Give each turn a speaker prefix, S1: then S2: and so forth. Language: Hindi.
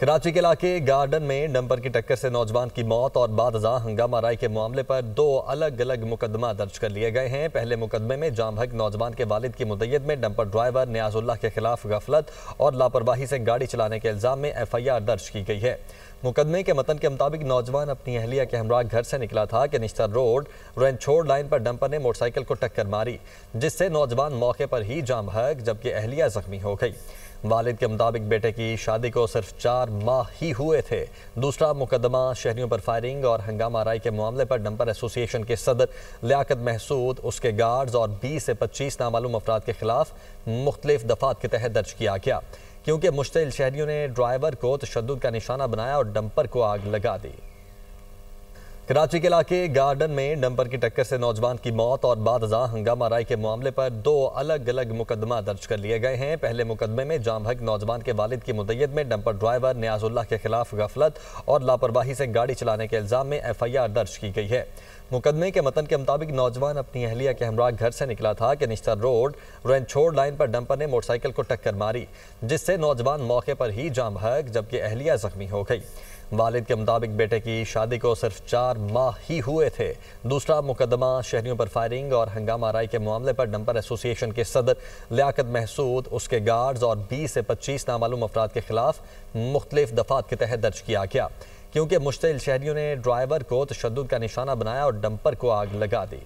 S1: कराची के इलाके गार्डन में डंपर की टक्कर से नौजवान की मौत और बादशाह हंगामा राय के मामले पर दो अलग अलग मुकदमा दर्ज कर लिए गए हैं। पहले मुकदमे में जाम हक नौजवान के वालिद की मुद्दत में डंपर ड्राइवर नियाजुल्लाह के खिलाफ गफलत और लापरवाही से गाड़ी चलाने के इल्जाम में FIR दर्ज की गई है। मुकदमे के मतन के मुताबिक नौजवान अपनी अहलिया के हमरा घर से निकला था कि निश्तर रोड रेंछोड़ लाइन पर डंपर ने मोटरसाइकिल को टक्कर मारी, जिससे नौजवान मौके पर ही जाम हक जबकि अहलिया जख्मी हो गई। वालिद के मुताबिक बेटे की शादी को सिर्फ 4 माह ही हुए थे। दूसरा मुकदमा शहरियों पर फायरिंग और हंगामा राय के मामले पर डंपर एसोसिएशन के सदर लियाकत महसूद, उसके गार्ड्स और 20 से 25 नामालूम अफराद के खिलाफ मुख्तलिफ दफात के तहत दर्ज किया गया, क्योंकि मुश्तिल शहरियों ने ड्राइवर को तशद्दुद का निशाना बनाया और डंपर को आग लगा दी। कराची के इलाके गार्डन में डंपर की टक्कर से नौजवान की मौत और बादशाह हंगामा राय के मामले पर दो अलग अलग मुकदमा दर्ज कर लिए गए हैं। पहले मुकदमे में जाम हक नौजवान के वालिद की मुद्दत में डंपर ड्राइवर नियाजुल्लाह के खिलाफ गफलत और लापरवाही से गाड़ी चलाने के इल्जाम में FIR दर्ज की गई है। मुकदमे के मतन के मुताबिक नौजवान अपनी अहलिया के हमरा घर से निकला था कि निश्तर रोड रेंछोड़ लाइन पर डंपर ने मोटरसाइकिल को टक्कर मारी, जिससे नौजवान मौके पर ही जाम हक जबकि अहलिया जख्मी हो गई। वालिद के मुताबिक बेटे की शादी को सिर्फ 4 माह ही हुए थे। दूसरा मुकदमा शहरियों पर फायरिंग और हंगामा राय के मामले पर डंपर एसोसिएशन के सदर लियाकत महसूद, उसके गार्ड्स और 20 से 25 नामालूम अफराद के खिलाफ मुख्तलिफ दफात के तहत दर्ज किया गया, क्योंकि मुश्तिल शहरियों ने ड्राइवर को तशद्दुद का निशाना बनाया और डंपर को आग लगा दी।